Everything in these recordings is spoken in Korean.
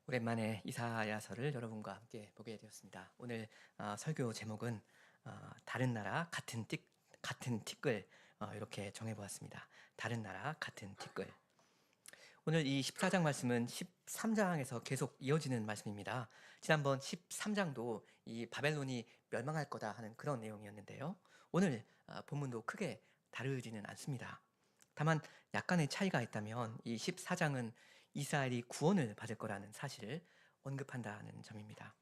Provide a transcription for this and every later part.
오랜만에 이사야서를 여러분과 함께 보게 되었습니다. 오늘 설교 제목은 다른 나라 같은 티끌 이렇게 정해보았습니다. 다른 나라 같은 티끌. 오늘 이 14장 말씀은 13장에서 계속 이어지는 말씀입니다. 지난번 13장도 이 바벨론이 멸망할 거다 하는 그런 내용이었는데요. 오늘 본문도 크게 다르지는 않습니다. 다만 약간의 차이가 있다면 이 14장은 이스라엘이 구원을 받을 거라는 사실을 언급한다는 점입니다.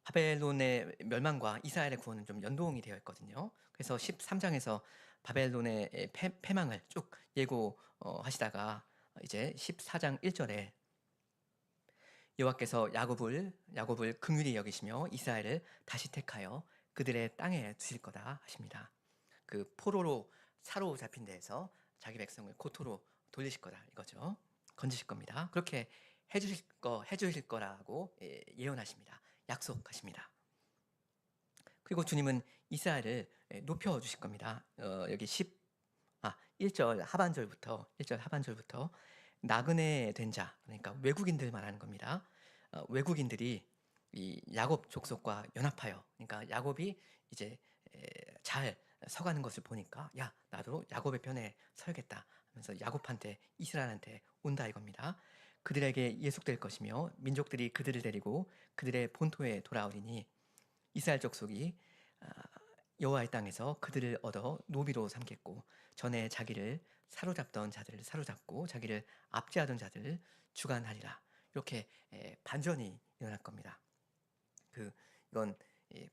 바벨론의 멸망과 이스라엘의 구원은 좀 연동이 되어 있거든요. 그래서 13장에서 바벨론의 패망을 쭉 예고하시다가 이제 14장 1절에 여호와께서 야곱을 긍휼히 여기시며 이스라엘을 다시 택하여 그들의 땅에 두실 거다 하십니다. 그 포로로 사로잡힌 데에서 자기 백성을 고토로 돌리실 거다 이거죠. 건지실 겁니다. 그렇게 해주실 거라고 예언하십니다. 약속하십니다. 그리고 주님은 이스라엘을 높여 주실 겁니다. 여기 1절 하반절부터 나그네 된 자, 그러니까 외국인들 말하는 겁니다. 외국인들이 이 야곱 족속과 연합하여, 그러니까 야곱이 이제 잘 서가는 것을 보니까 야, 나도 야곱의 편에 서야겠다 하면서 야곱한테, 이스라엘한테 온다 이겁니다. 그들에게 예속될 것이며 민족들이 그들을 데리고 그들의 본토에 돌아오리니 이스라엘 족속이 여호와의 땅에서 그들을 얻어 노비로 삼겠고 전에 자기를 사로잡던 자들을 사로잡고 자기를 압제하던 자들을 주관하리라. 이렇게 반전이 일어날 겁니다. 이건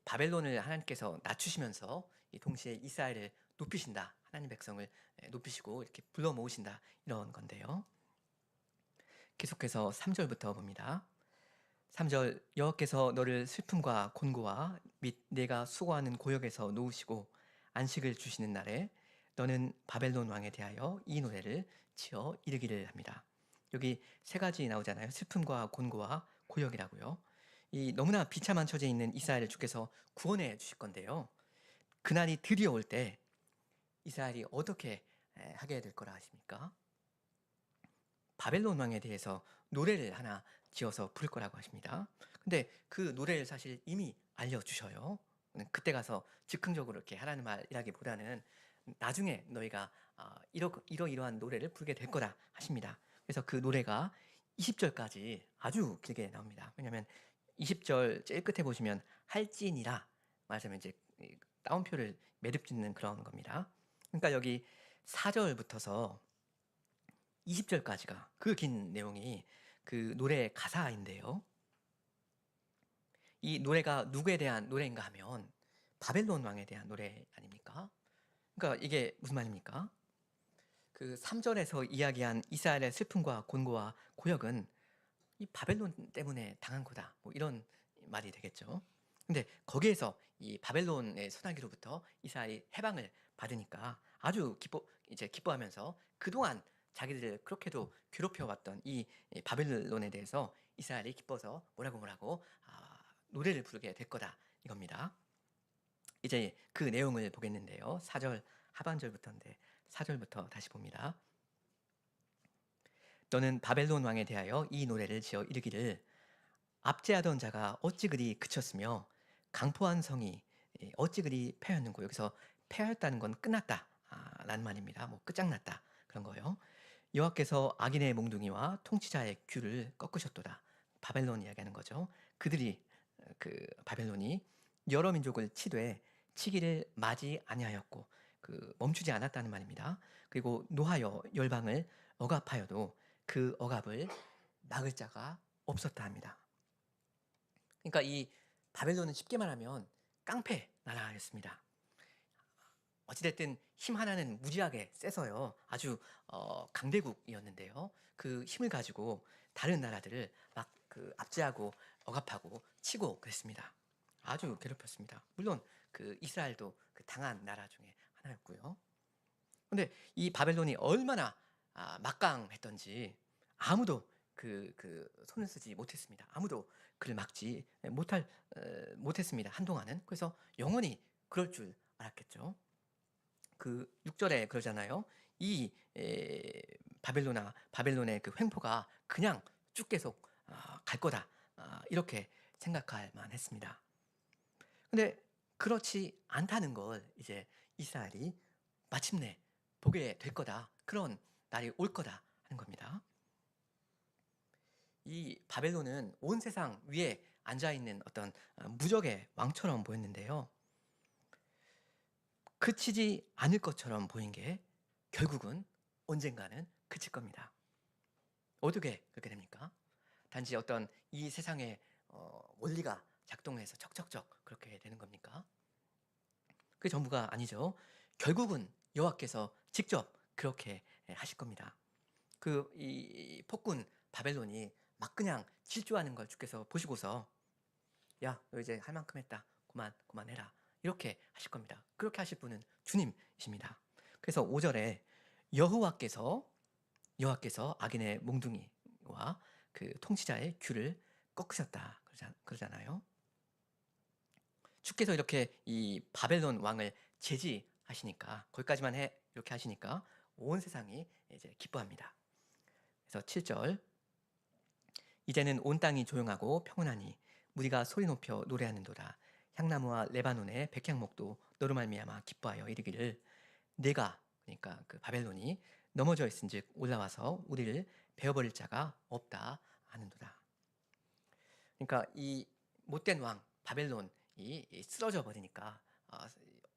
바벨론을 하나님께서 낮추시면서 동시에 이스라엘을 높이신다. 하나님 백성을 높이시고 이렇게 불러 모으신다. 이런 건데요. 계속해서 3절부터 봅니다. 3절 여호와께서 너를 슬픔과 곤고와 및 내가 수고하는 고역에서 놓으시고 안식을 주시는 날에 너는 바벨론 왕에 대하여 이 노래를 지어 이르기를 합니다. 여기 세 가지 나오잖아요. 슬픔과 곤고와 고역이라고요. 이 너무나 비참한 처지에 있는 이스라엘을 주께서 구원해 주실 건데요. 그날이 드디어 올 때 이스라엘이 어떻게 하게 될 거라 하십니까? 바벨론 왕에 대해서 노래를 하나 지어서 부를 거라고 하십니다. 근데 그 노래를 사실 이미 알려주셔요. 그때 가서 즉흥적으로 이렇게 하라는 말이라기보다는 나중에 너희가 이러이러한 노래를 부르게 될 거다 하십니다. 그래서 그 노래가 20절까지 아주 길게 나옵니다. 왜냐하면 20절 제일 끝에 보시면 할지니라 말하자면 이제 따옴표를 매듭 짓는 그런 겁니다. 그러니까 여기 4절부터서 20절까지가 그 긴 내용이 그 노래의 가사인데요. 이 노래가 누구에 대한 노래인가 하면 바벨론 왕에 대한 노래 아닙니까? 그러니까 이게 무슨 말입니까? 그 3절에서 이야기한 이스라엘의 슬픔과 곤고와 고역은 이 바벨론 때문에 당한 거다. 뭐 이런 말이 되겠죠. 근데 거기에서 이 바벨론의 소나기로부터 이스라엘이 해방을 받으니까 아주 기뻐하면서 그동안 자기들을 그렇게도 괴롭혀왔던 이 바벨론에 대해서 이스라엘이 기뻐서 뭐라고 노래를 부르게 될 거다 이겁니다. 이제 그 내용을 보겠는데요. 4절 하반절부터인데 4절부터 다시 봅니다. 너는 바벨론 왕에 대하여 이 노래를 지어 이르기를 압제하던 자가 어찌 그리 그쳤으며 강포한 성이 어찌 그리 패였는고. 여기서 패하였다는 건 끝났다 라는 말입니다. 뭐 끝장났다 그런 거예요. 여호와께서 악인의 몽둥이와 통치자의 귀를 꺾으셨도다. 바벨론 이야기하는 거죠. 그들이 그 바벨론이 여러 민족을 치되 치기를 마지 아니하였고 멈추지 않았다는 말입니다. 그리고 노하여 열방을 억압하여도 그 억압을 막을 자가 없었다 합니다. 그러니까 이 바벨론은 쉽게 말하면 깡패 나라였습니다. 어찌됐든 힘 하나는 무지하게 세서요. 아주 강대국이었는데요. 그 힘을 가지고 다른 나라들을 막 압제하고 억압하고 치고 그랬습니다. 아주 괴롭혔습니다. 물론 그 이스라엘도 그 당한 나라 중에 하나였고요. 근데 이 바벨론이 얼마나 막강했던지 아무도 손을 쓰지 못했습니다. 아무도 그를 막지 못했습니다. 한동안은. 그래서 영원히 그럴 줄 알았겠죠. 그 6절에 그러잖아요. 이 바벨론의 그 횡포가 그냥 쭉 계속 갈 거다. 이렇게 생각할 만했습니다. 근데 그렇지 않다는 걸 이제 이스라엘이 마침내 보게 될 거다. 그런 날이 올 거다 하는 겁니다. 이 바벨론은 온 세상 위에 앉아 있는 어떤 무적의 왕처럼 보였는데요. 그치지 않을 것처럼 보인 게 결국은 언젠가는 그칠 겁니다. 어떻게 그렇게 됩니까? 단지 어떤 이 세상의 원리가 작동해서 척척척 그렇게 되는 겁니까? 그게 전부가 아니죠. 결국은 여호와께서 직접 그렇게 하실 겁니다. 그 이 폭군 바벨론이 막 그냥 질주하는 걸 주께서 보시고서 "야, 너 이제 할 만큼 했다. 그만해라." 이렇게 하실 겁니다. 그렇게 하실 분은 주님이십니다. 그래서 5 절에 여호와께서 악인의 몽둥이와 그 통치자의 귀를 꺾으셨다 그러잖아요. 주께서 이렇게 이 바벨론 왕을 제지하시니까 거기까지만 해 이렇게 하시니까 온 세상이 이제 기뻐합니다. 그래서 7 절 이제는 온 땅이 조용하고 평온하니 무리가 소리 높여 노래하는도다. 향나무와 레바논의 백향목도 너로 말미암아 기뻐하여 이르기를 내가 그러니까 그 바벨론이 넘어져 있은즉 올라와서 우리를 베어버릴 자가 없다 하는도다. 그러니까 이 못된 왕 바벨론이 쓰러져 버리니까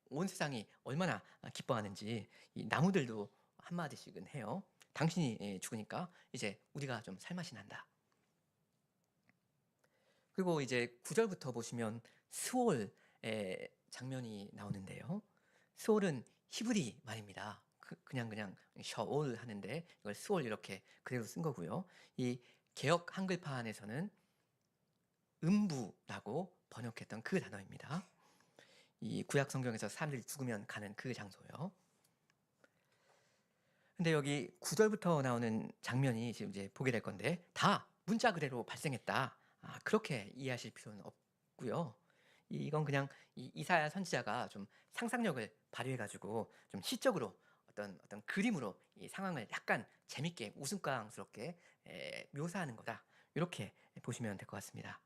온 세상이 얼마나 기뻐하는지 이 나무들도 한마디씩은 해요. 당신이 죽으니까 이제 우리가 좀 살맛이 난다. 그리고 이제 9 절부터 보시면 스올의 장면이 나오는데요. 스올은 히브리 말입니다. 그냥 셔올 하는데 이걸 스올 이렇게 그대로 쓴 거고요. 이 개역 한글판에서는 음부라고 번역했던 그 단어입니다. 이 구약 성경에서 사람들이 죽으면 가는 그 장소요. 근데 여기 9 절부터 나오는 장면이 지금 이제 보게 될 건데 다 문자 그대로 발생했다. 그렇게 이해하실 필요는 없고요. 이건 그냥 이사야 선지자가 좀 상상력을 발휘해 가지고 좀 시적으로 어떤 그림으로 이 상황을 약간 재밌게 웃음가스럽게 묘사하는 거다. 이렇게 보시면 될 것 같습니다.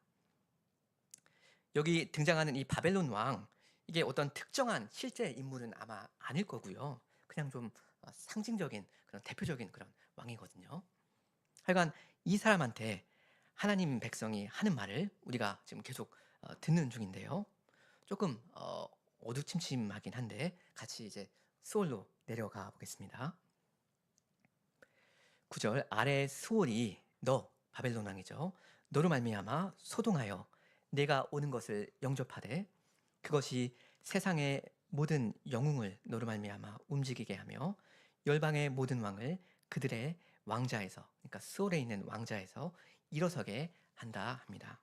여기 등장하는 이 바벨론 왕 이게 어떤 특정한 실제 인물은 아마 아닐 거고요. 그냥 좀 상징적인 그런 대표적인 그런 왕이거든요. 하여간 이 사람한테 하나님 백성이 하는 말을 우리가 지금 계속 듣는 중인데요. 조금 어두침침하긴 한데 같이 이제 스올로 내려가 보겠습니다. 9절 아래 스올이 너 바벨론 왕이죠. 너로 말미암아 소동하여 내가 오는 것을 영접하되 그것이 세상의 모든 영웅을 너로 말미암아 움직이게 하며 열방의 모든 왕을 그들의 왕자에서 그러니까 스올에 있는 왕자에서 일어서게 한다 합니다.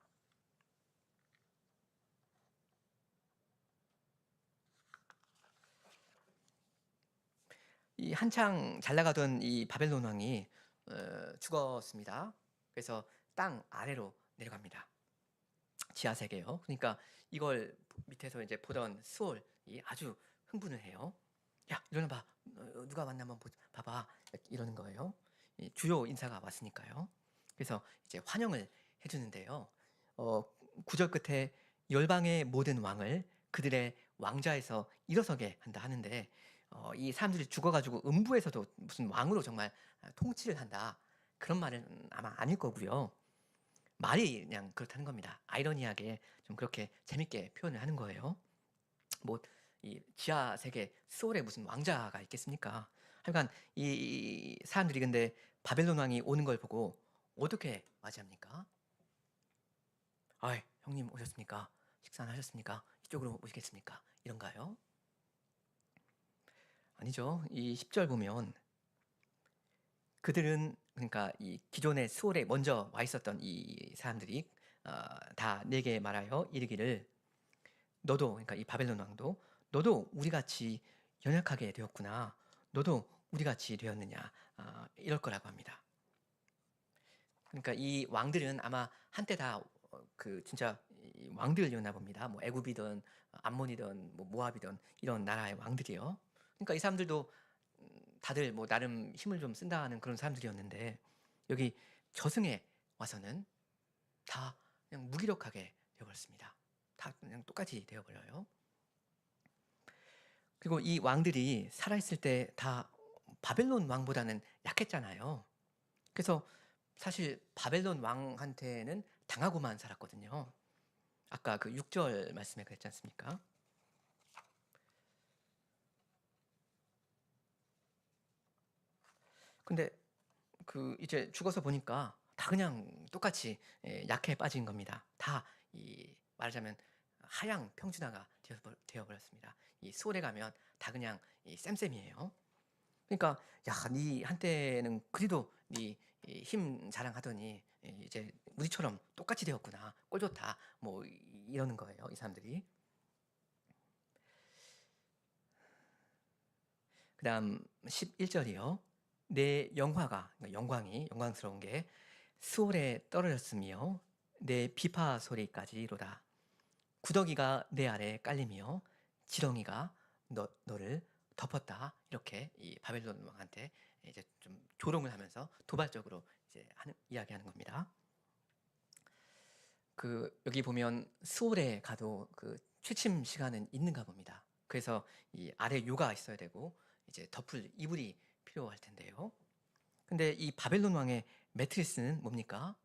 이 한창 잘 나가던 이 바벨론 왕이 죽었습니다. 그래서 땅 아래로 내려갑니다. 지하 세계요. 그러니까 이걸 밑에서 이제 보던 스올이 아주 흥분을 해요. "야, 일어나봐. 누가 왔나 한번 봐봐." 이러는 거예요. 이 주요 인사가 왔으니까요. 그래서 이제 환영을 해주는데요. 9절 끝에 열방의 모든 왕을 그들의 왕자에서 일어서게 한다 하는데 이 사람들이 죽어가지고 음부에서도 무슨 왕으로 정말 통치를 한다 그런 말은 아마 아닐 거고요. 말이 그냥 그렇다는 겁니다. 아이러니하게 좀 그렇게 재밌게 표현을 하는 거예요. 뭐 이 지하 세계 스올에 무슨 왕자가 있겠습니까? 하여간 이 사람들이 근데 바벨론 왕이 오는 걸 보고 어떻게 맞이합니까? "아이, 형님 오셨습니까? 식사는 하셨습니까? 이쪽으로 오시겠습니까?" 이런가요? 아니죠. 이 10절 보면 그들은 그러니까 이 기존의 스올에 먼저 와 있었던 이 사람들이 다 내게 말하여 이르기를 너도 그러니까 이 바벨론 왕도 "너도 우리 같이 연약하게 되었구나. 너도 우리 같이 되었느냐." 이럴 거라고 합니다. 그러니까 이 왕들은 아마 한때 다 그 진짜 이 왕들이었나 봅니다. 뭐 애굽이든 암몬이든 뭐 모압이든 이런 나라의 왕들이요. 그러니까 이 사람들도 다들 뭐 나름 힘을 좀 쓴다는 그런 사람들이었는데 여기 저승에 와서는 다 그냥 무기력하게 되어버렸습니다. 다 그냥 똑같이 되어버려요. 그리고 이 왕들이 살아있을 때 다 바벨론 왕보다는 약했잖아요. 그래서 사실 바벨론 왕한테는 당하고만 살았거든요. 아까 그 6절 말씀에 그랬지 않습니까? 근데 그 이제 죽어서 보니까 다 그냥 똑같이 약해 빠진 겁니다. 다 이 말하자면 하양 평준화가 되어 버렸습니다. 이 수월에 가면 다 그냥 이 쌤쌤이에요. 그러니까 야, 니 한때는 그리도 니 힘 자랑하더니 이제 우리처럼 똑같이 되었구나. 꼴 좋다. 뭐 이러는 거예요, 이 사람들이. 그다음 11절이요. 내 영화가 그러니까 영광이 영광스러운 게 수월에 떨어졌으며 내 비파 소리까지로다. 구더기가 내 아래 깔리며 지렁이가 너를 덮었다. 이렇게 이 바벨론 왕한테 이제 좀 조롱을 하면서 도발적으로 이제 이야기하는 겁니다. 그 여기 보면 수월에 가도 그 취침 시간은 있는가 봅니다. 그래서 이 아래 요가 있어야 되고 이제 덮을 이불이 필요할 텐데요. 근데 이 바벨론 왕의 매트리스는 뭡니까?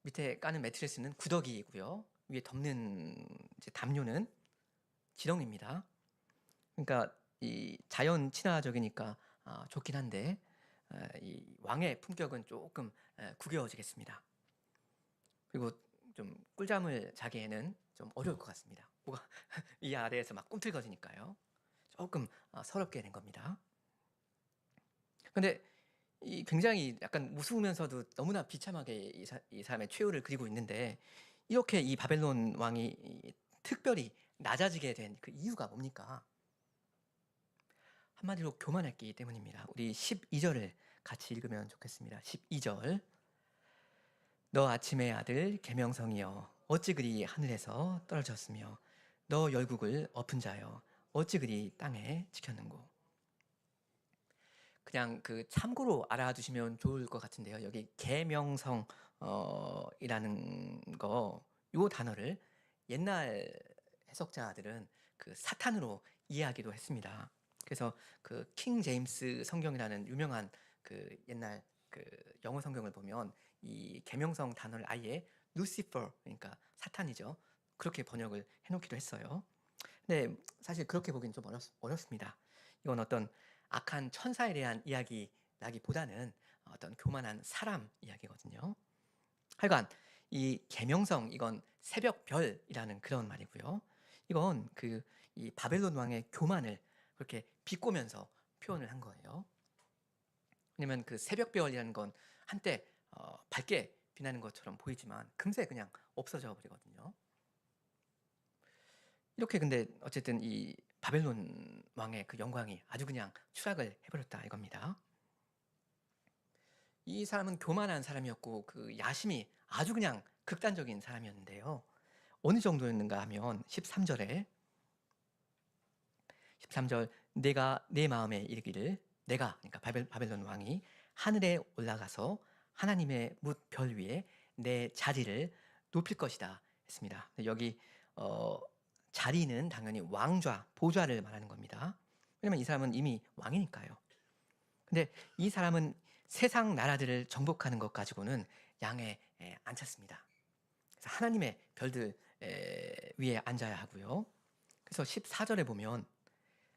밑에 까는 매트리스는 구더기이고요. 위에 덮는 이제 담요는 지렁입니다. 그러니까 이 자연 친화적이니까 좋긴 한데 이 왕의 품격은 조금 구겨지겠습니다. 그리고 좀 꿀잠을 자기에는 좀 어려울 것 같습니다. 뭐가 이 아래에서 막 꿈틀거리니까요. 조금 서럽게 된 겁니다. 근데 이 굉장히 약간 무서우면서도 너무나 비참하게 이 사람의 최후를 그리고 있는데 이렇게 이 바벨론 왕이 특별히 낮아지게 된 그 이유가 뭡니까? 한마디로 교만했기 때문입니다. 우리 12절을 같이 읽으면 좋겠습니다. 12절. 너 아침의 아들 계명성이여 어찌 그리 하늘에서 떨어졌으며 너 열국을 엎은 자여 어찌 그리 땅에 지켰는고. 그냥 그 참고로 알아두시면 좋을 것 같은데요. 여기 계명성 이라는 거 요 단어를 옛날 해석자들은 그 사탄으로 이해하기도 했습니다. 그래서 그 킹 제임스 성경이라는 유명한 그 옛날 그 영어 성경을 보면 이 계명성 단어를 아예 루시퍼 그러니까 사탄이죠. 그렇게 번역을 해놓기도 했어요. 근데 사실 그렇게 보기는 좀 어렵습니다. 이건 어떤 악한 천사에 대한 이야기라기보다는 어떤 교만한 사람 이야기거든요. 하여간 이 계명성 이건 새벽별이라는 그런 말이고요. 이건 그 이 바벨론 왕의 교만을 그렇게 비꼬면서 표현을 한 거예요. 왜냐면 그 새벽별이라는 건 한때 밝게 빛나는 것처럼 보이지만 금세 그냥 없어져 버리거든요. 이렇게 근데 어쨌든 이 바벨론 왕의 그 영광이 아주 그냥 추락을 해버렸다 이겁니다. 이 사람은 교만한 사람이었고 그 야심이 아주 그냥 극단적인 사람이었는데요. 어느 정도였는가 하면 13절 내가 내 마음에 이르기를 내가 그러니까 바벨론 왕이 하늘에 올라가서 하나님의 뭇 별 위에 내 자리를 높일 것이다 했습니다. 여기 자리는 당연히 왕좌, 보좌를 말하는 겁니다. 왜냐면 이 사람은 이미 왕이니까요. 근데 이 사람은 세상 나라들을 정복하는 것 가지고는 양에 안 찼습니다. 그래서 하나님의 별들 위에 앉아야 하고요. 그래서 14절에 보면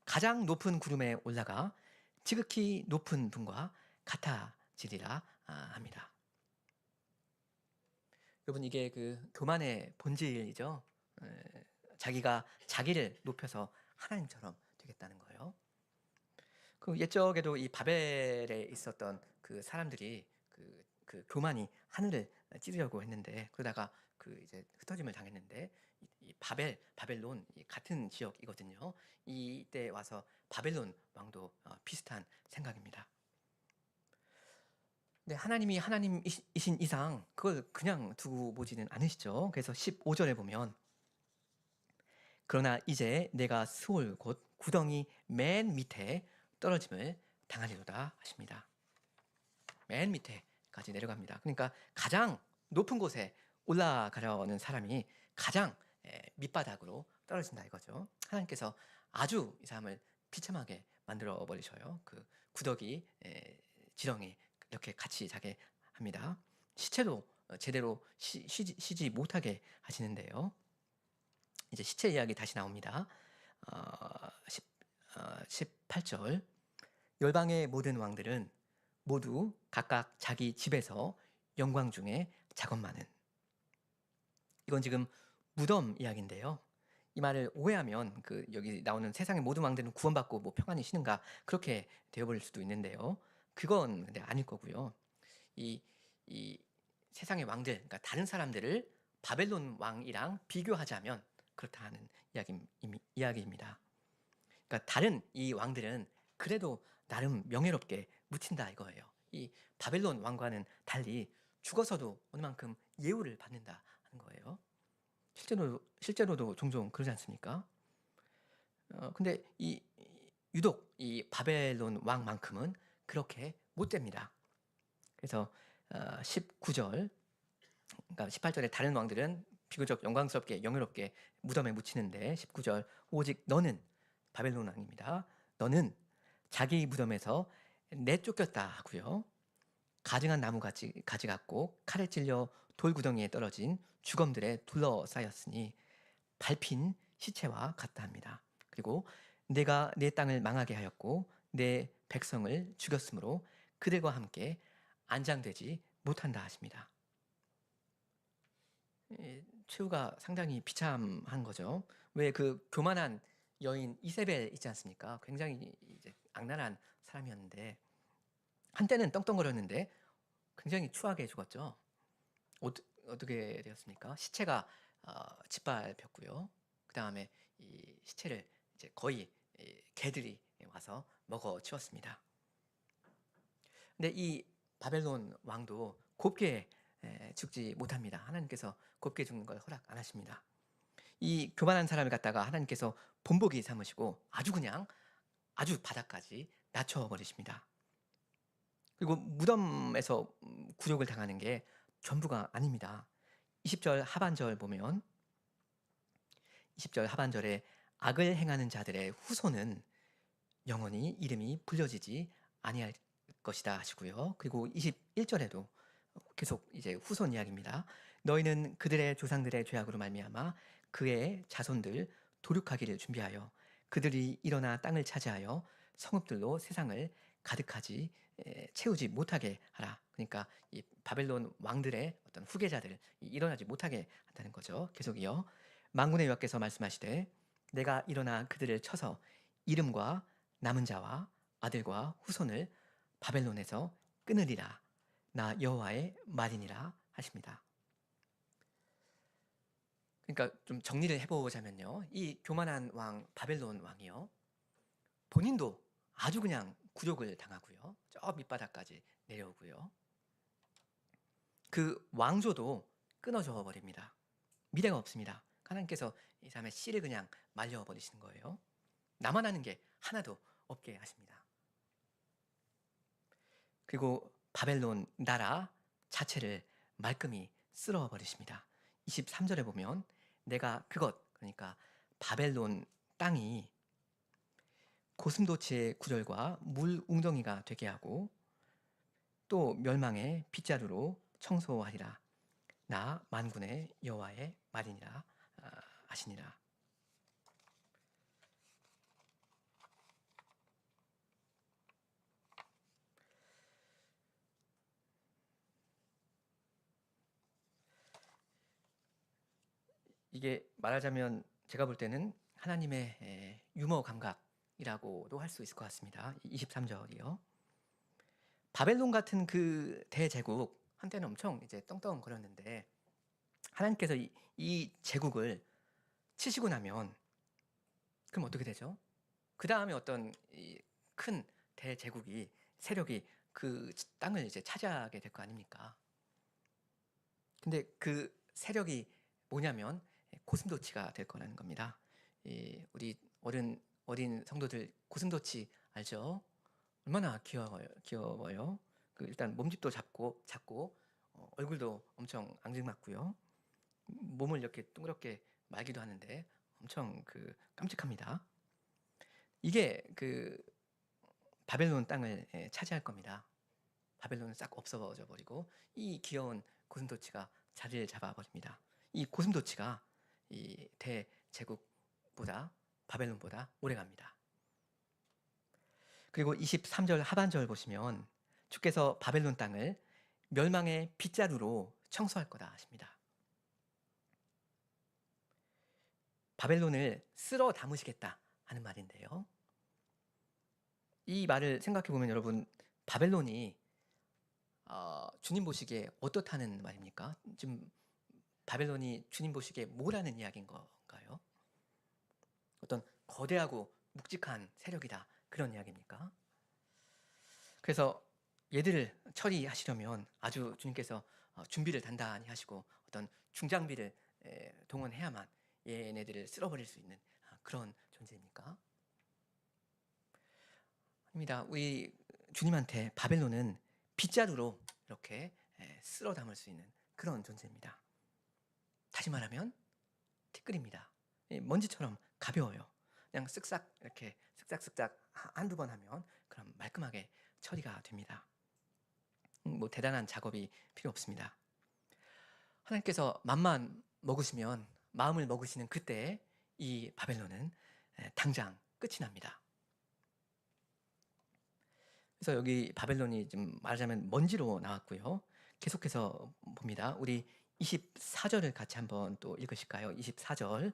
가장 높은 구름에 올라가 지극히 높은 분과 같아지리라 합니다. 여러분 이게 그 교만의 본질이죠. 자기가 자기를 높여서 하나님처럼 되겠다는 거예요. 그 옛적에도 이 바벨에 있었던 그 사람들이 그 교만이 하늘을 찌르려고 했는데 그러다가 그 이제 흩어짐을 당했는데 이 바벨론 같은 지역이거든요. 이때 와서 바벨론 왕도 비슷한 생각입니다. 근데 하나님이 하나님이신 이상 그걸 그냥 두고 보지는 않으시죠. 그래서 15절에 보면 그러나 이제 내가 스올 곧 구덩이 맨 밑에 떨어짐을 당하리로다 하십니다. 맨 밑에 까지 내려갑니다. 그러니까 가장 높은 곳에 올라가려는 사람이 가장 밑바닥으로 떨어진다 이거죠. 하나님께서 아주 이 사람을 비참하게 만들어 버리셔요. 그 구더기 지렁이 이렇게 같이 자게 합니다. 시체도 제대로 쉬지 못하게 하시는데요. 이제 시체 이야기 다시 나옵니다. 18절. 열방의 모든 왕들은 모두 각각 자기 집에서 영광 중에 작업만은. 이건 지금 무덤 이야기인데요. 이 말을 오해하면 그 여기 나오는 세상의 모든 왕들은 구원받고 뭐 평안히 쉬는가 그렇게 되어버릴 수도 있는데요. 그건 근데 아닐 거고요. 이 세상의 왕들, 그러니까 다른 사람들을 바벨론 왕이랑 비교하자면 그렇다는 이야기입니다. 그러니까 다른 이 왕들은 그래도 나름 명예롭게 묻힌다 이거예요. 이 바벨론 왕과는 달리 죽어서도 어느 만큼 예우를 받는다 하는 거예요. 실제로도 종종 그러지 않습니까? 근데 유독 이 바벨론 왕만큼은 그렇게 못 됩니다. 그래서 19절, 그러니까 18절에 다른 왕들은 비교적 영광스럽게 영예롭게 무덤에 묻히는데 19절 오직 너는 바벨론 왕입니다. 너는 자기 무덤에서 내쫓겼다 하고요. 가증한 나무 가지 같고 칼에 찔려 돌구덩이에 떨어진 주검들에 둘러싸였으니 밟힌 시체와 같다 합니다. 그리고 내가 내 땅을 망하게 하였고 내 백성을 죽였으므로 그들과 함께 안장되지 못한다 하십니다. 최후가 상당히 비참한 거죠. 왜 그 교만한 여인 이세벨 있지 않습니까? 굉장히 이제 악랄한 사람이었는데 한때는 떵떵거렸는데 굉장히 추하게 죽었죠. 어떻게 되었습니까? 시체가 짓밟혔고요. 그 다음에 이 시체를 이제 거의 개들이 와서 먹어 치웠습니다. 근데 이 바벨론 왕도 곱게 죽지 못합니다. 하나님께서 곱게 죽는 걸 허락 안 하십니다. 이 교만한 사람을 갖다가 하나님께서 본보기 삼으시고 아주 바닥까지 낮춰버리십니다. 그리고 무덤에서 굴욕을 당하는 게 전부가 아닙니다. 20절 하반절 보면 20절 하반절에 악을 행하는 자들의 후손은 영원히 이름이 불려지지 아니할 것이다 하시고요. 그리고 21절에도 계속 이제 후손 이야기입니다. 너희는 그들의 조상들의 죄악으로 말미암아 그의 자손들 도륙하기를 준비하여 그들이 일어나 땅을 차지하여 성읍들로 세상을 가득하지 채우지 못하게 하라. 그러니까 이 바벨론 왕들의 어떤 후계자들 일어나지 못하게 한다는 거죠. 계속이요. 만군의 여호와께서 말씀하시되 내가 일어나 그들을 쳐서 이름과 남은 자와 아들과 후손을 바벨론에서 끊으리라. 나 여호와의 말이니라 하십니다. 그러니까 좀 정리를 해보자면요. 이 교만한 왕 바벨론 왕이요. 본인도 아주 그냥 굴욕을 당하고요. 저 밑바닥까지 내려오고요. 그 왕조도 끊어져 버립니다. 미래가 없습니다. 하나님께서 이 사람의 씨를 그냥 말려버리시는 거예요. 남아나는 게 하나도 없게 하십니다. 그리고 바벨론 나라 자체를 말끔히 쓸어버리십니다. 23절에 보면 내가 그러니까 바벨론 땅이 고슴도치의 구절과 물 웅덩이가 되게 하고 또 멸망의 빗자루로 청소하리라. 나 만군의 여호와의 말이니라 하시니라. 이게 말하자면 제가 볼 때는 하나님의 유머 감각이라고도 할 수 있을 것 같습니다. 23절이요. 바벨론 같은 그 대제국 한때는 엄청 이제 떵떵거렸는데 하나님께서 이 제국을 치시고 나면 그럼 어떻게 되죠? 그 다음에 어떤 큰 대제국이 세력이 그 땅을 이제 차지하게 될 거 아닙니까? 근데 그 세력이 뭐냐면 고슴도치가 될 거라는 겁니다. 우리 어린 성도들 고슴도치 알죠? 얼마나 귀여워요. 그 일단 몸집도 작고 얼굴도 엄청 앙증맞고요. 몸을 이렇게 둥그렇게 말기도 하는데 엄청 그 깜찍합니다. 이게 그 바벨론 땅을 차지할 겁니다. 바벨론은 싹 없어져 버리고 이 귀여운 고슴도치가 자리를 잡아 버립니다. 이 고슴도치가 이 대제국보다 바벨론보다 오래갑니다. 그리고 23절 하반절 보시면 주께서 바벨론 땅을 멸망의 빗자루로 청소할 거다 하십니다. 바벨론을 쓸어 담으시겠다 하는 말인데요. 이 말을 생각해 보면 여러분, 바벨론이 주님 보시기에 어떻다는 말입니까? 지금 바벨론이 주님 보시기에 뭐라는 이야기인 건가요? 어떤 거대하고 묵직한 세력이다, 그런 이야기입니까? 그래서 얘들을 처리하시려면 아주 주님께서 준비를 단단히 하시고 어떤 중장비를 동원해야만 얘네들을 쓸어버릴 수 있는 그런 존재입니까? 아닙니다. 우리 주님한테 바벨론은 빗자루로 이렇게 쓸어 담을 수 있는 그런 존재입니다. 다시 말하면 티끌입니다. 먼지처럼 가벼워요. 그냥 쓱싹 이렇게 쓱싹쓱싹 한두 번 하면 그럼 말끔하게 처리가 됩니다. 뭐 대단한 작업이 필요 없습니다. 하나님께서 맘만 먹으시면, 마음을 먹으시는 그때 이 바벨론은 당장 끝이 납니다. 그래서 여기 바벨론이 좀 말하자면 먼지로 나왔고요. 계속해서 봅니다. 우리 24절을 같이 한번 또 읽으실까요? 24절.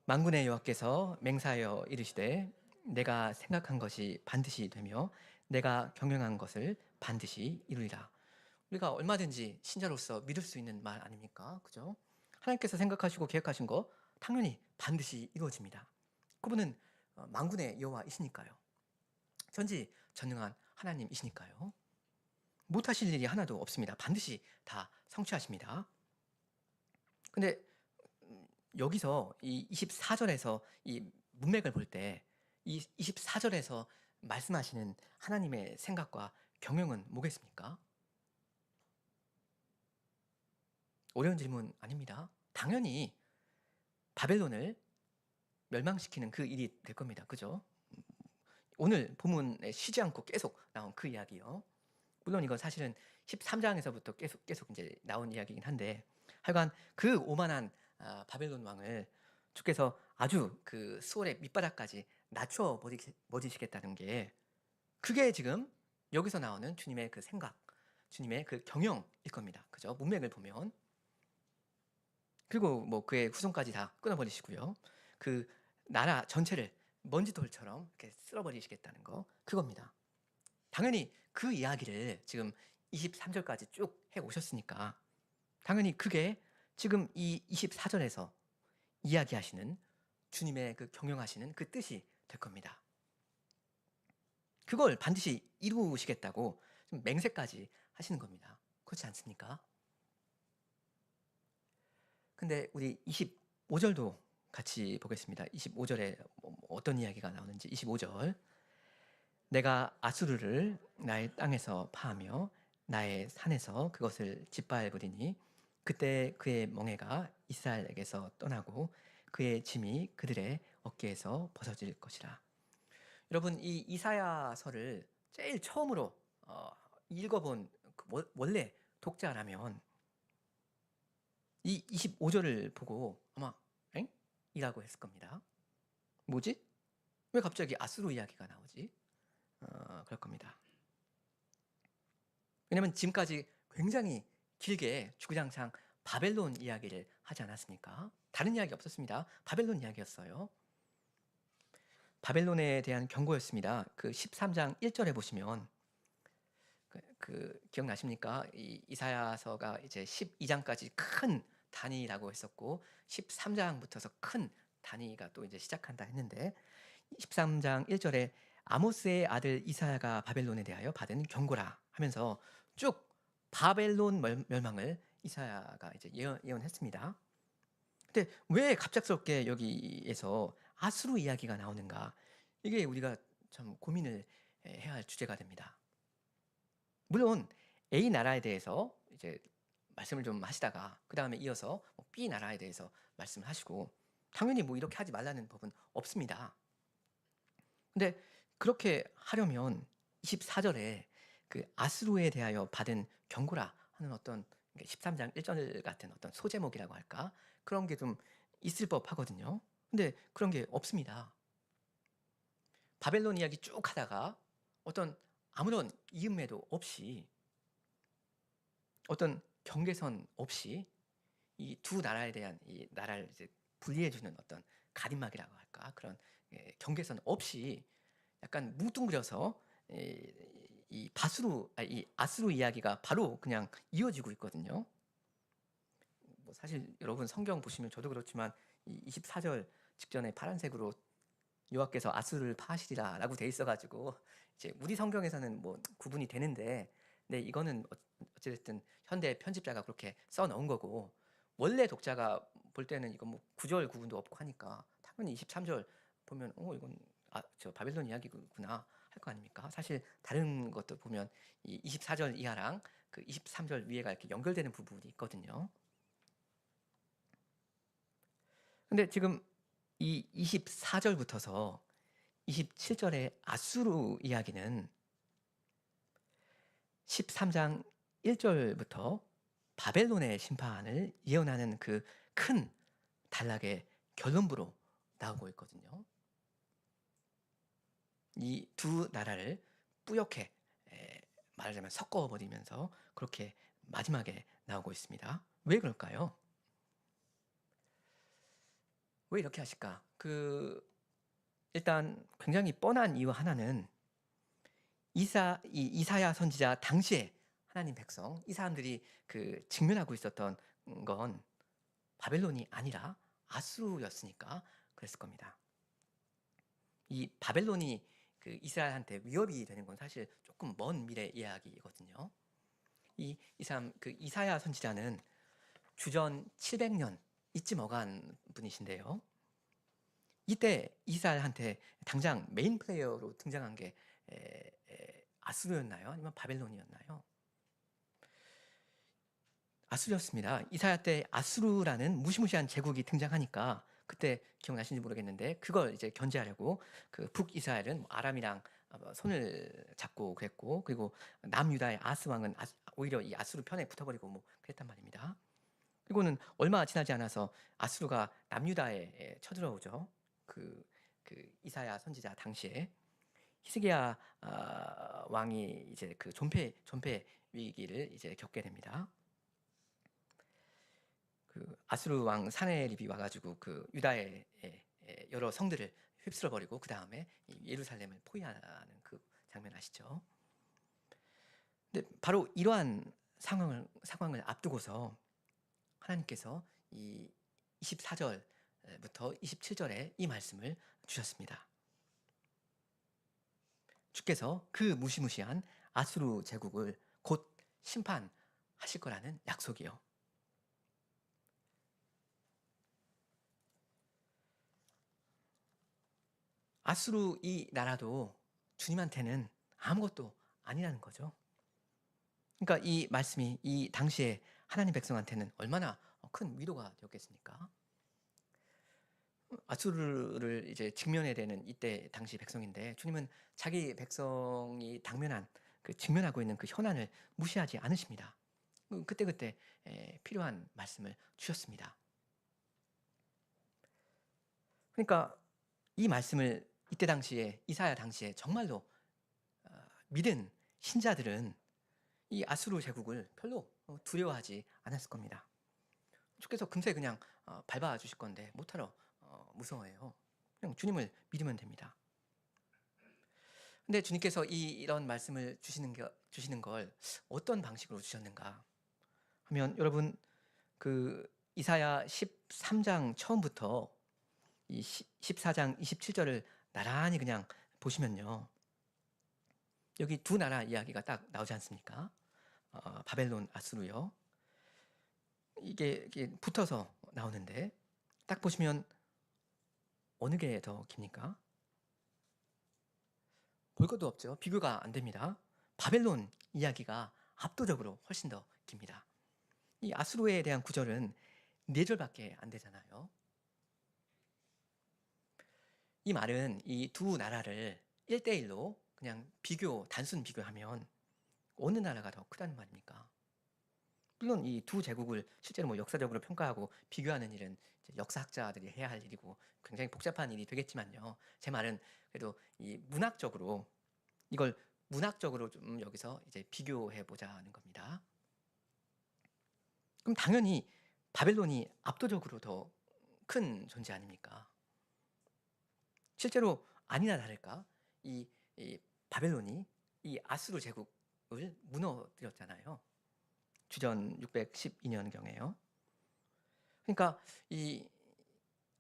만군의 여호와께서 맹세하여 이르시되 내가 생각한 것이 반드시 되며 내가 경영한 것을 반드시 이루리라. 우리가 얼마든지 신자로서 믿을 수 있는 말 아닙니까? 그죠? 하나님께서 생각하시고 계획하신 거 당연히 반드시 이루어집니다. 그분은 만군의 여호와이시니까요. 전지전능한 하나님이시니까요. 못하실 일이 하나도 없습니다. 반드시 다 성취하십니다. 근데 여기서 이 24절에서 이 문맥을 볼 때 이 24절에서 말씀하시는 하나님의 생각과 경영은 뭐겠습니까? 어려운 질문 아닙니다. 당연히 바벨론을 멸망시키는 그 일이 될 겁니다. 그죠? 오늘 본문에 쉬지 않고 계속 나온 그 이야기요. 물론 이건 사실은 13장에서부터 계속 이제 나온 이야기이긴 한데, 하여간 그 오만한 바벨론 왕을 주께서 아주 그 수월의 밑바닥까지 낮춰 버리시겠다는 게, 그게 지금 여기서 나오는 주님의 그 생각, 주님의 그 경영일 겁니다. 그죠? 문맥을 보면. 그리고 뭐 그의 후손까지 다 끊어버리시고요. 그 나라 전체를 먼지돌처럼 이렇게 쓸어버리시겠다는 거, 그겁니다. 당연히 그 이야기를 지금 23절까지 쭉 해 오셨으니까 당연히 그게 지금 이 24절에서 이야기하시는 주님의 그 경영하시는 그 뜻이 될 겁니다. 그걸 반드시 이루시겠다고 좀 맹세까지 하시는 겁니다. 그렇지 않습니까? 근데 우리 25절도 같이 보겠습니다. 25절에 어떤 이야기가 나오는지. 25절. 내가 아수르를 나의 땅에서 파하며 나의 산에서 그것을 짓밟으리니 그때 그의 멍에가 이스라엘에게서 떠나고 그의 짐이 그들의 어깨에서 벗어질 것이라. 여러분, 이 이사야서를 제일 처음으로 읽어본 그 원래 독자라면 이 25절을 보고 아마 엥? 이라고 했을 겁니다. 뭐지? 왜 갑자기 아수르 이야기가 나오지? 그럴 겁니다. 왜냐면 지금까지 굉장히 길게 주구장창 바벨론 이야기를 하지 않았습니까? 다른 이야기 없었습니다. 바벨론 이야기였어요. 바벨론에 대한 경고였습니다. 그 13장 1절에 보시면 그 기억나십니까? 이 이사야서가 이제 12장까지 큰 단위라고 했었고 13장부터서 큰 단위가 또 이제 시작한다 했는데 13장 1절에 아모스의 아들 이사야가 바벨론에 대하여 받은 경고라 하면서 쭉 바벨론 멸망을 이사야가 이제 예언했습니다. 근데 왜 갑작스럽게 여기에서 아수르 이야기가 나오는가? 이게 우리가 참 고민을 해야 할 주제가 됩니다. 물론 A 나라에 대해서 이제 말씀을 좀 하시다가 그다음에 이어서 뭐 B 나라에 대해서 말씀을 하시고, 당연히 뭐 이렇게 하지 말라는 법은 없습니다. 근데 그렇게 하려면 24절에 그 아수르에 대하여 받은 경고라 하는 어떤 13장 1절 같은 어떤 소제목이라고 할까? 그런 게 좀 있을 법하거든요. 근데 그런 게 없습니다. 바벨론 이야기 쭉 하다가 어떤 아무런 이음매도 없이, 어떤 경계선 없이 이 두 나라에 대한 이 나라를 이제 분리해 주는 어떤 가림막이라고 할까? 그런 경계선 없이 약간 뭉뚱그려서 이 아수르 이야기가 바로 그냥 이어지고 있거든요. 뭐 사실 여러분 성경 보시면 저도 그렇지만 이 24절 직전에 파란색으로 여호와께서 아수르를 파하시리라라고 돼 있어가지고 이제 우리 성경에서는 뭐 구분이 되는데, 근데 이거는 어쨌든 현대 편집자가 그렇게 써 넣은 거고, 원래 독자가 볼 때는 이거 뭐 구절 구분도 없고 하니까 당연히 23절 보면 이건 저 바벨론 이야기구나 할 거 아닙니까? 사실 다른 것도 보면 이 24절 이하랑 그 23절 위에가 이렇게 연결되는 부분이 있거든요. 근데 지금 이 24절부터서 27절의 아수르 이야기는 13장 1절부터 바벨론의 심판을 예언하는 그 큰 단락의 결론부로 나오고 있거든요. 이 두 나라를 뿌옇게 말하자면 섞어버리면서 그렇게 마지막에 나오고 있습니다. 왜 그럴까요? 왜 이렇게 하실까? 일단 굉장히 뻔한 이유 하나는 이사야 선지자 당시에 하나님 백성, 이 사람들이 직면하고 있었던 건 바벨론이 아니라 아수르였으니까 그랬을 겁니다. 이 바벨론이 이스라엘한테 위협이 되는 건 사실 조금 먼 미래 이야기거든요. 이 사람 이사야 선지자는 주전 700년 이쯤 어간 분이신데요. 이때 이스라엘한테 당장 메인 플레이어로 등장한 게 아수르였나요? 아니면 바벨론이었나요? 아수르였습니다. 이사야 때 아수르라는 무시무시한 제국이 등장하니까 그때 기억나시는지 모르겠는데 그걸 이제 견제하려고 북이스라엘은 아람이랑 손을 잡고 그랬고, 그리고 남유다의 아스 왕은 오히려 이 아수르 편에 붙어버리고 뭐 그랬단 말입니다. 그리고는 얼마 지나지 않아서 아수르가 남유다에 쳐들어오죠. 그 이사야 선지자 당시에 히스기야 왕이 이제 존폐 위기를 이제 겪게 됩니다. 아수르 왕 사네립이 와가지고 유다의 여러 성들을 휩쓸어 버리고 그 다음에 예루살렘을 포위하는 그 장면 아시죠? 근데 바로 이러한 상황을 앞두고서 하나님께서 이 24절부터 27절에 이 말씀을 주셨습니다. 주께서 그 무시무시한 아수르 제국을 곧 심판하실 거라는 약속이요. 아수르 이 나라도 주님한테는 아무것도 아니라는 거죠. 그러니까 이 말씀이 이 당시에 하나님 백성한테는 얼마나 큰 위로가 되었겠습니까? 아수르를 이제 직면해야 되는 이때 당시 백성인데 주님은 자기 백성이 직면하고 있는 그 현안을 무시하지 않으십니다. 그때그때 필요한 말씀을 주셨습니다. 그러니까 이 말씀을 이때 당시에 이사야 당시에 정말로 믿은 신자들은 이 아수르 제국을 별로 두려워하지 않았을 겁니다. 주께서 금세 그냥 밟아 주실 건데 못하러 무서워해요. 그냥 주님을 믿으면 됩니다. 근데 주님께서 이런 말씀을 주시는 걸 어떤 방식으로 주셨는가 하면, 여러분 이사야 13장 처음부터 이 14장 27절을 나란히 그냥 보시면요, 여기 두 나라 이야기가 딱 나오지 않습니까? 바벨론, 아수르요. 이게 붙어서 나오는데 딱 보시면 어느 게 더 깁니까? 볼 것도 없죠. 비교가 안 됩니다. 바벨론 이야기가 압도적으로 훨씬 더 깁니다. 이 아수르에 대한 구절은 4절밖에 안 되잖아요. 이 말은 이 두 나라를 1대1로 그냥 단순 비교하면 어느 나라가 더 크다는 말입니까? 물론 이 두 제국을 실제로 뭐 역사적으로 평가하고 비교하는 일은 이제 역사학자들이 해야 할 일이고 굉장히 복잡한 일이 되겠지만요. 제 말은 그래도 이 이걸 문학적으로 좀 여기서 이제 비교해 보자는 겁니다. 그럼 당연히 바벨론이 압도적으로 더 큰 존재 아닙니까? 실제로 아니나 다를까 이 바벨론이 이 아수르 제국을 무너뜨렸잖아요. 주전 612년경에요. 그러니까 이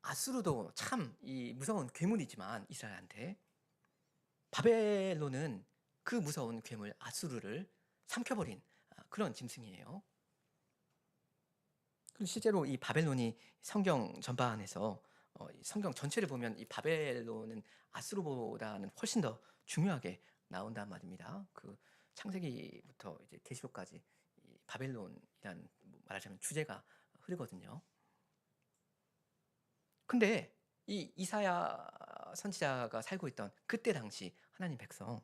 아수르도 참 이 무서운 괴물이지만 이스라엘한테 바벨론은 그 무서운 괴물 아수르를 삼켜버린 그런 짐승이에요. 그리고 실제로 이 바벨론이 성경 전반에서 이 성경 전체를 보면 이 바벨론은 아수르보다는 훨씬 더 중요하게 나온단 말입니다. 그 창세기부터 이제 계시록까지 이 바벨론이란 말하자면 주제가 흐르거든요. 근데 이 이사야 선지자가 살고 있던 그때 당시 하나님 백성,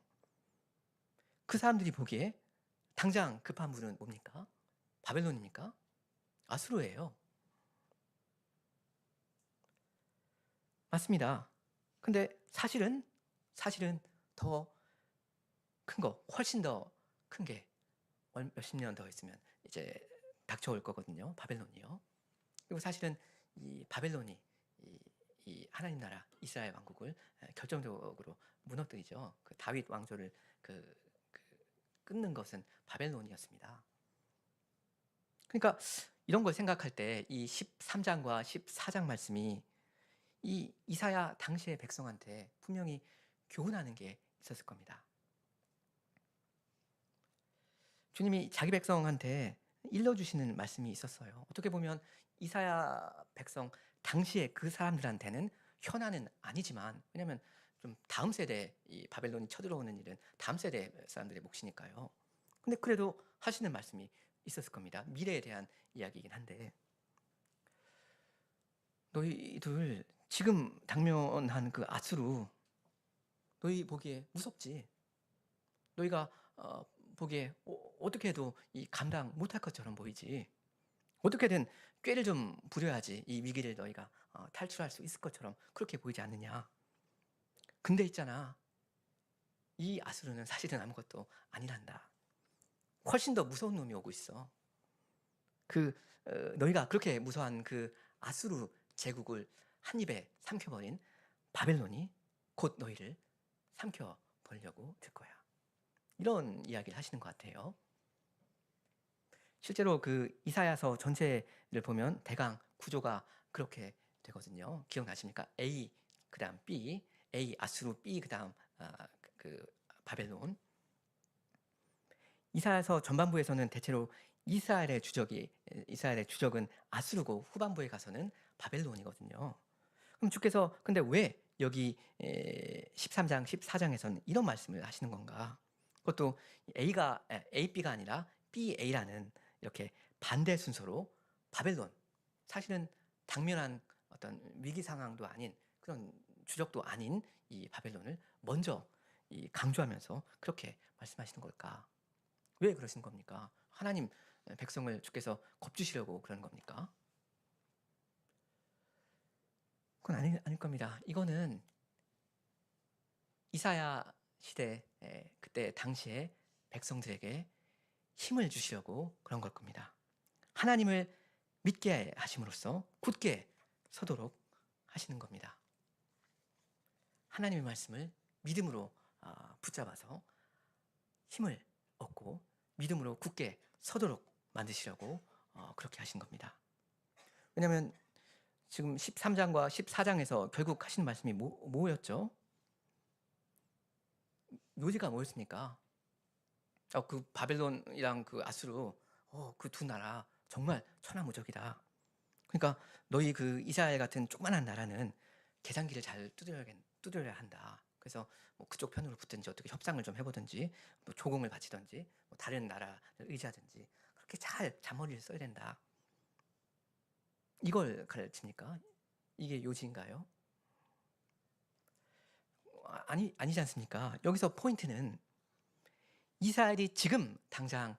그 사람들이 보기에 당장 급한 물은 뭡니까? 바벨론입니까? 아수르예요. 맞습니다. 근데 사실은 더 큰 거, 훨씬 더 큰 게 몇십 년 더 있으면 이제 닥쳐올 거거든요. 바벨론이요. 그리고 사실은 이 바벨론이 이 하나님 나라 이스라엘 왕국을 결정적으로 무너뜨리죠. 그 다윗 왕조를 그 끊는 것은 바벨론이었습니다. 그러니까 이런 걸 생각할 때 이 13장과 14장 말씀이 이 이사야 당시의 백성한테 분명히 교훈하는 게 있었을 겁니다. 주님이 자기 백성한테 일러주시는 말씀이 있었어요. 어떻게 보면 이사야 백성 당시에 그 사람들한테는 현안은 아니지만, 왜냐하면 좀 다음 세대 이 바벨론이 쳐들어오는 일은 다음 세대 사람들의 몫이니까요. 근데 그래도 하시는 말씀이 있었을 겁니다. 미래에 대한 이야기이긴 한데, 너희들 지금 당면한 그 아수르, 너희 보기에 무섭지? 너희가 보기에 어떻게 해도 이 감당 못할 것처럼 보이지. 어떻게든 꾀를 좀 부려야지 이 위기를 너희가 탈출할 수 있을 것처럼 그렇게 보이지 않느냐. 근데 있잖아, 이 아수르는 사실은 아무것도 아니란다. 훨씬 더 무서운 놈이 오고 있어. 너희가 그렇게 무서워한 그 아수르 제국을 한 입에 삼켜버린 바벨론이 곧 너희를 삼켜버리려고 들 거야. 이런 이야기를 하시는 것 같아요. 실제로 그 이사야서 전체를 보면 대강 구조가 그렇게 되거든요. 기억나십니까? A 그다음 B, A 아수르, B 그다음 그 바벨론. 이사야서 전반부에서는 대체로 이스라엘의 주적은 아수르고 후반부에 가서는 바벨론이거든요. 그럼 주께서 근데 왜 여기 13장, 14장에서는 이런 말씀을 하시는 건가? 그것도 A, B가 아니라 B, A라는 이렇게 반대 순서로 바벨론, 사실은 당면한 어떤 위기 상황도 아닌 그런 주적도 아닌 이 바벨론을 먼저 강조하면서 그렇게 말씀하시는 걸까? 왜 그러신 겁니까? 하나님 백성을 주께서 겁주시려고 그러는 겁니까? 그건 아닐 겁니다. 이거는 이사야 시대 그때 당시에 백성들에게 힘을 주시려고 그런 걸 겁니다. 하나님을 믿게 하심으로써 굳게 서도록 하시는 겁니다. 하나님의 말씀을 믿음으로 붙잡아서 힘을 얻고 믿음으로 굳게 서도록 만드시려고 그렇게 하신 겁니다. 왜냐하면 지금 13장과 14장에서 결국 하시는 말씀이 뭐였죠? 요지가 뭐였습니까? 그 바벨론이랑 그 아수르, 그 두 나라 정말 천하무적이다. 그러니까 너희 그 이스라엘 같은 조그만한 나라는 계산기를 잘 두드려야 한다. 그래서 뭐 그쪽 편으로 붙든지 어떻게 협상을 좀 해보든지 뭐 조공을 바치든지 뭐 다른 나라를 의지하든지 그렇게 잘 잔머리를 써야 된다. 이걸 가르칩니까? 이게 요지인가요? 아니지 않습니까? 여기서 포인트는 이스라엘이 지금 당장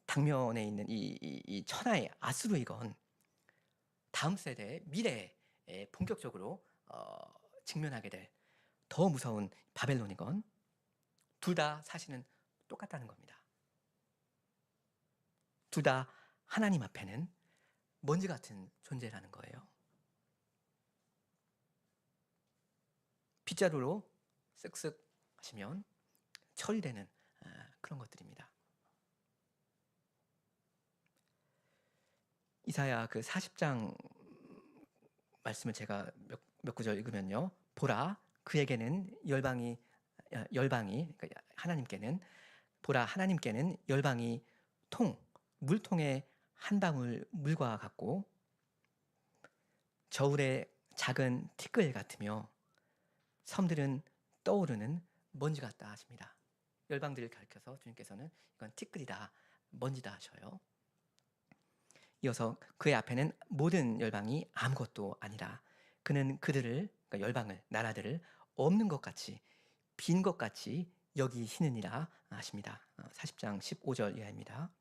당면에 있는 이 천하의 아수르이건 다음 세대 미래에 본격적으로 직면하게 될 더 무서운 바벨론이건 둘 다 사실은 똑같다는 겁니다. 둘 다 하나님 앞에는 먼지 같은 존재라는 거예요. 빗자루로 쓱쓱 하시면 처리되는 그런 것들입니다. 이사야 그 40장 말씀을 제가 몇 구절 읽으면요. 보라 그에게는 열방이 그러니까 하나님께는 보라 하나님께는 열방이 물통의 한 방울 물과 같고 저울의 작은 티끌 같으며 섬들은 떠오르는 먼지 같다 하십니다. 열방들을 가리켜서 주님께서는 이건 티끌이다, 먼지다 하셔요. 이어서 그의 앞에는 모든 열방이 아무것도 아니라 그는 그들을, 그러니까 열방을, 나라들을 없는 것 같이 빈 것 같이 여기시느니라 하십니다. 40장 15절 이하입니다.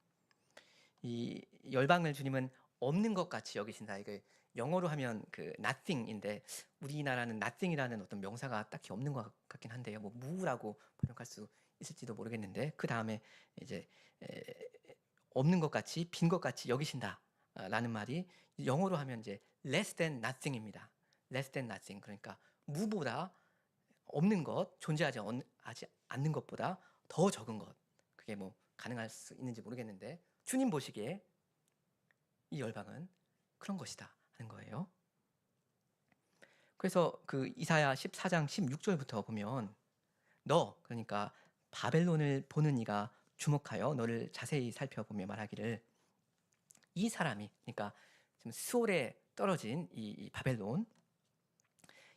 이 열방을 주님은 없는 것 같이 여기신다. 이게 영어로 하면 그 nothing인데 우리나라는 nothing이라는 어떤 명사가 딱히 없는 것 같긴 한데요. 뭐 무라고 번역할 수 있을지도 모르겠는데 그 다음에 이제 없는 것 같이 빈 것 같이 여기신다라는 말이 영어로 하면 이제 less than nothing입니다. less than nothing 그러니까 무보다 없는 것, 존재하지 않는 것보다 더 적은 것. 그게 뭐 가능할 수 있는지 모르겠는데 주님 보시기에 이 열방은 그런 것이다 하는 거예요. 그래서 그 이사야 14장 16절부터 보면 너 그러니까 바벨론을 보는 이가 주목하여 너를 자세히 살펴보며 말하기를 이 사람이 그러니까 지금 스올에 떨어진 이 바벨론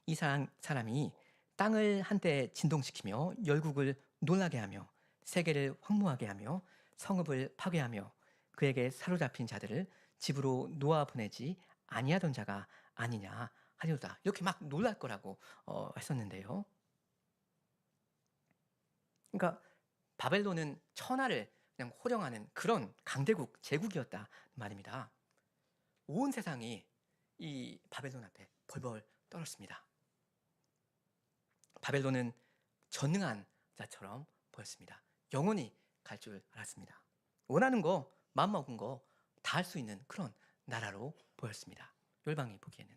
이 사람이 땅을 한때 진동시키며 열국을 놀라게 하며 세계를 황무하게 하며 성읍을 파괴하며 그에게 사로잡힌 자들을 집으로 놓아 보내지 아니하던 자가 아니냐 하리로다. 이렇게 막 놀랄 거라고 했었는데요. 그러니까 바벨론은 천하를 그냥 호령하는 그런 강대국, 제국이었다 말입니다. 온 세상이 이 바벨론 앞에 벌벌 떨었습니다. 바벨론은 전능한 자처럼 보였습니다. 영원히 갈 줄 알았습니다. 원하는 거, 마음먹은 거 다 할 수 있는 그런 나라로 보였습니다. 열방이 보기에는.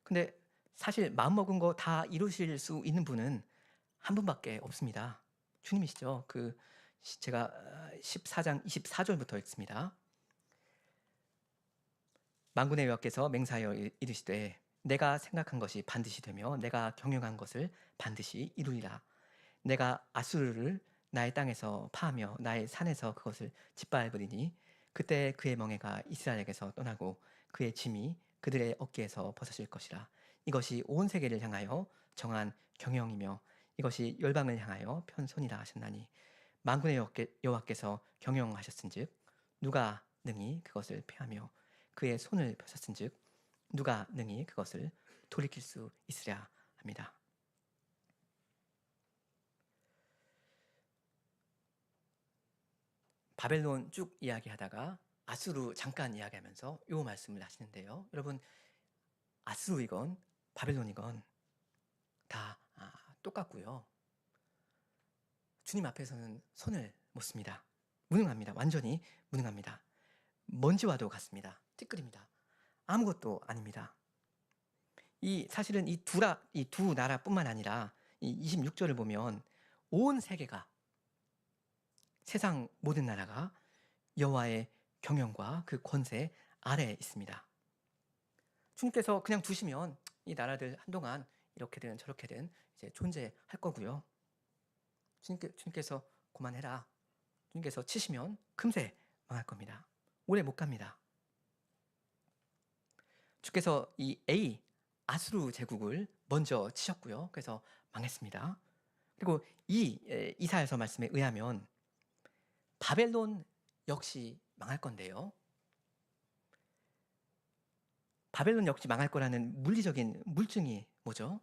근데 사실 마음먹은 거 다 이루실 수 있는 분은 한 분밖에 없습니다. 주님이시죠. 그 제가 14장 24절부터 읽습니다. 만군의 여호와께서 맹세하여 이르시되 내가 생각한 것이 반드시 되며 내가 경영한 것을 반드시 이루리라. 내가 아수르를 나의 땅에서 파하며 나의 산에서 그것을 짓밟으리니 그때 그의 멍에가 이스라엘에게서 떠나고 그의 짐이 그들의 어깨에서 벗어질 것이라. 이것이 온 세계를 향하여 정한 경영이며 이것이 열방을 향하여 편손이라 하셨나니 만군의 여호와께서 경영하셨은즉 누가 능히 그것을 패하며 그의 손을 펴셨은즉 누가 능히 그것을 돌이킬 수 있으랴 합니다. 바벨론 쭉 이야기하다가 아수르 잠깐 이야기하면서 이 말씀을 하시는데요. 여러분 아수르이건 바벨론이건 다 똑같고요. 주님 앞에서는 손을 못 씁니다. 무능합니다. 완전히 무능합니다. 먼지와도 같습니다. 티끌입니다. 아무것도 아닙니다. 사실은 이 두 나라뿐만 아니라 이 26절을 보면 온 세계가 세상 모든 나라가 여호와의 경영과 그 권세 아래에 있습니다. 주님께서 그냥 두시면 이 나라들 한동안 이렇게든 저렇게든 이제 존재할 거고요. 주님께서 그만해라. 주님께서 치시면 금세 망할 겁니다. 오래 못 갑니다. 주께서 이 A 아수르 제국을 먼저 치셨고요. 그래서 망했습니다. 그리고 이사야서 말씀에 의하면 바벨론 역시 망할 건데요. 바벨론 역시 망할 거라는 물리적인 물증이 뭐죠?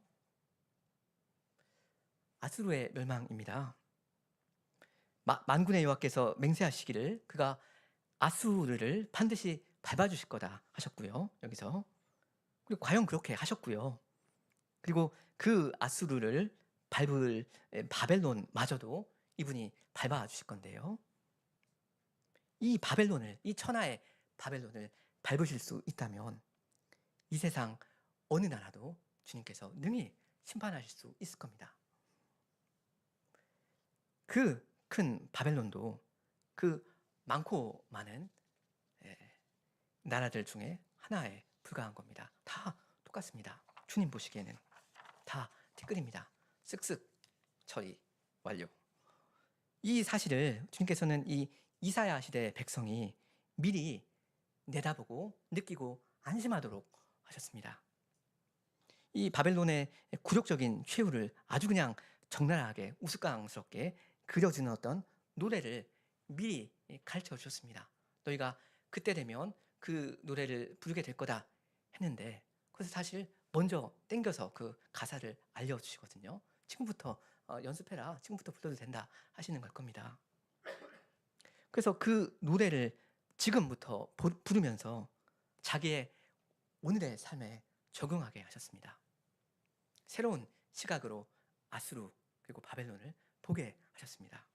아수르의 멸망입니다. 만군의 여호와께서 맹세하시기를 그가 아수르를 반드시 밟아주실 거다 하셨고요. 여기서. 그리고 과연 그렇게 하셨고요. 그리고 그 아수르를 밟을 바벨론마저도 이분이 밟아 주실 건데요. 이 바벨론을, 이 천하의 바벨론을 밟으실 수 있다면 이 세상 어느 나라도 주님께서 능히 심판하실 수 있을 겁니다. 그 큰 바벨론도 그 많고 많은 나라들 중에 하나에 불과한 겁니다. 다 똑같습니다. 주님 보시기에는 다 티끌입니다. 쓱쓱 처리 완료. 이 사실을 주님께서는 이 이사야 시대 백성이 미리 내다보고 느끼고 안심하도록 하셨습니다. 이 바벨론의 굴욕적인 최후를 아주 그냥 적나라하게 우스꽝스럽게 그려주는 어떤 노래를 미리 가르쳐 주셨습니다. 너희가 그때 되면 그 노래를 부르게 될 거다 했는데 그래서 사실 먼저 땡겨서 그 가사를 알려주시거든요. 지금부터 연습해라. 지금부터 불러도 된다 하시는 걸 겁니다. 그래서 그 노래를 지금부터 부르면서 자기의 오늘의 삶에 적용하게 하셨습니다. 새로운 시각으로 아수르 그리고 바벨론을 보게 하셨습니다.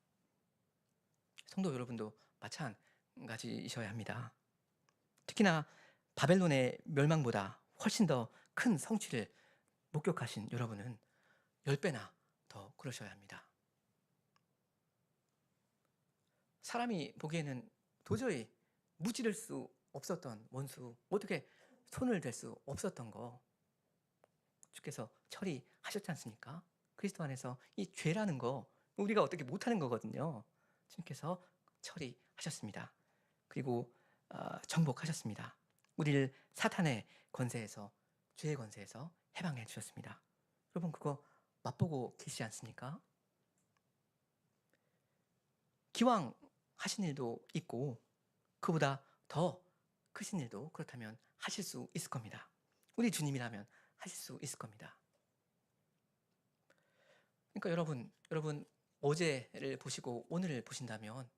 성도 여러분도 마찬가지이셔야 합니다. 특히나 바벨론의 멸망보다 훨씬 더 큰 성취를 목격하신 여러분은 10배나 더 그러셔야 합니다. 사람이 보기에는 도저히 무찌를 수 없었던 원수, 어떻게 손을 댈 수 없었던 거 주께서 처리하셨지 않습니까? 그리스도 안에서 이 죄라는 거 우리가 어떻게 못하는 거거든요. 주님께서 처리하셨습니다. 그리고 정복하셨습니다. 우리를 사탄의 권세에서, 죄의 권세에서 해방해 주셨습니다. 여러분 그거 맛보고 계시지 않습니까? 기왕 하신 일도 있고 그보다 더 크신 일도 그렇다면 하실 수 있을 겁니다. 우리 주님이라면 하실 수 있을 겁니다. 그러니까 여러분 어제를 보시고 오늘을 보신다면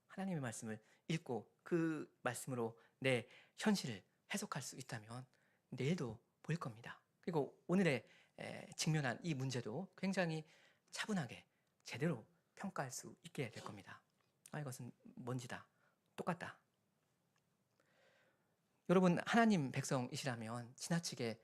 하나님의 말씀을 읽고 그 말씀으로 내 현실을 해석할 수 있다면 내일도 보일 겁니다. 그리고 오늘에 직면한 이 문제도 굉장히 차분하게 제대로 평가할 수 있게 될 겁니다. 이것은 먼지다. 똑같다. 여러분 하나님 백성이시라면 지나치게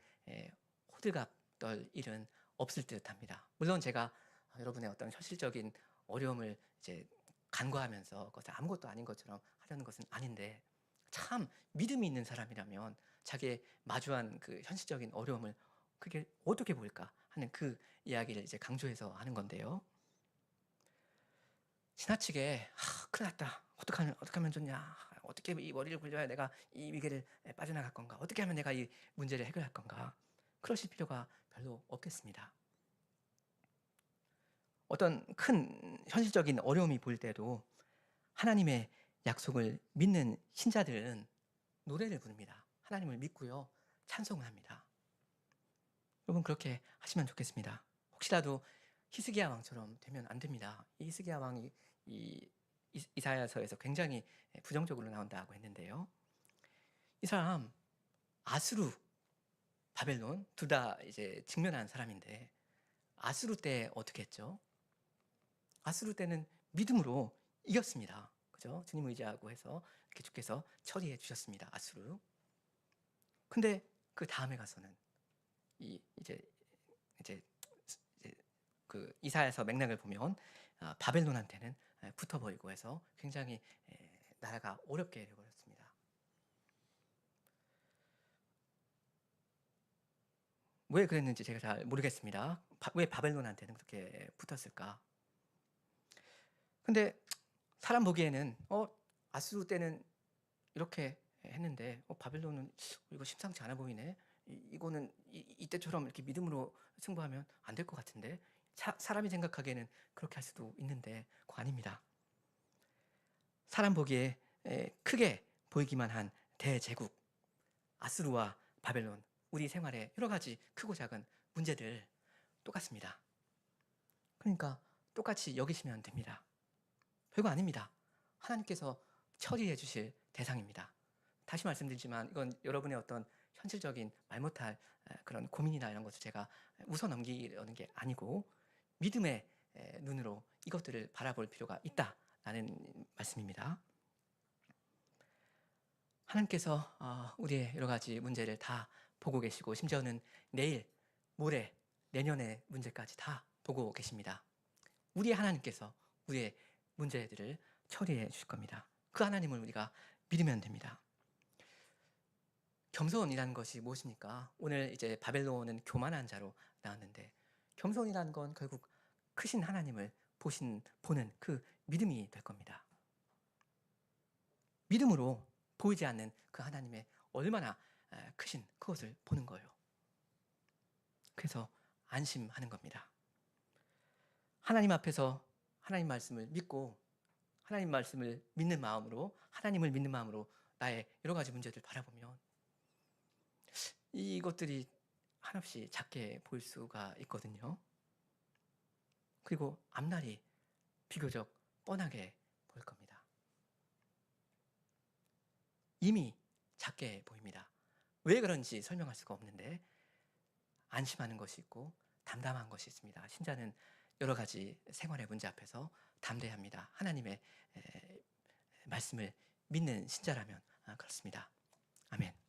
호들갑 떨 일은 없을 듯합니다. 물론 제가 여러분의 어떤 현실적인 어려움을 이제 간과하면서 그것을 아무것도 아닌 것처럼 하려는 것은 아닌데 참 믿음이 있는 사람이라면 자기의 마주한 그 현실적인 어려움을 그게 어떻게 보일까 하는 그 이야기를 이제 강조해서 하는 건데요. 지나치게 큰일 났다. 어떻게 하면 좋냐. 어떻게 이 머리를 굴려야 내가 이 위기를 빠져나갈 건가. 어떻게 하면 내가 이 문제를 해결할 건가. 그러실 필요가 별로 없겠습니다. 어떤 큰 현실적인 어려움이 보일 때도 하나님의 약속을 믿는 신자들은 노래를 부릅니다. 하나님을 믿고요. 찬송을 합니다. 여러분 그렇게 하시면 좋겠습니다. 혹시라도 히스기야 왕처럼 되면 안 됩니다. 이 히스기야 왕이 이사야서에서 굉장히 부정적으로 나온다고 했는데요. 이 사람 아수르, 바벨론 둘 다 이제 직면한 사람인데 아수르 때 어떻게 했죠? 아수르 때는 믿음으로 이겼습니다. 그죠? 주님 의지하고 해서 이렇게 주께서 처리해 주셨습니다. 아수르. 근데 그 다음에 가서는 이제 그 이사야서 맥락을 보면 바벨론한테는 붙어버리고 해서 굉장히 나라가 어렵게 되어버렸습니다. 왜 그랬는지 제가 잘 모르겠습니다. 왜 바벨론한테는 그렇게 붙었을까? 근데 사람 보기에는 아수르 때는 이렇게 했는데 바벨론은 이거 심상치 않아 보이네. 이거는 이때처럼 이렇게 믿음으로 승부하면 안 될 것 같은데, 사람이 생각하기에는 그렇게 할 수도 있는데 그거 아닙니다. 사람 보기에 크게 보이기만 한 대제국 아수르와 바벨론, 우리 생활에 여러 가지 크고 작은 문제들 똑같습니다. 그러니까 똑같이 여기시면 됩니다. 별거 아닙니다. 하나님께서 처리해 주실 대상입니다. 다시 말씀드리지만 이건 여러분의 어떤 현실적인 말 못할 그런 고민이나 이런 것을 제가 웃어 넘기려는 게 아니고, 믿음의 눈으로 이것들을 바라볼 필요가 있다라는 말씀입니다. 하나님께서 우리의 여러 가지 문제를 다 보고 계시고, 심지어는 내일, 모레, 내년의 문제까지 다 보고 계십니다. 우리의 하나님께서 우리의 문제들을 처리해 주실 겁니다. 그 하나님을 우리가 믿으면 됩니다. 겸손이라는 것이 무엇입니까? 오늘 이제 바벨론은 교만한 자로 나왔는데, 겸손이라는 건 결국 크신 하나님을 보는 그 믿음이 될 겁니다. 믿음으로 보이지 않는 그 하나님의 얼마나 크신 그것을 보는 거예요. 그래서 안심하는 겁니다. 하나님 앞에서 하나님 말씀을 믿고, 하나님 말씀을 믿는 마음으로, 하나님을 믿는 마음으로 나의 여러 가지 문제들 바라보면 이것들이 한없이 작게 보일 수가 있거든요. 그리고 앞날이 비교적 뻔하게 보일 겁니다. 이미 작게 보입니다. 왜 그런지 설명할 수가 없는데, 안심하는 것이 있고 담담한 것이 있습니다. 신자는 여러 가지 생활의 문제 앞에서 담대합니다. 하나님의 말씀을 믿는 신자라면 그렇습니다. 아멘.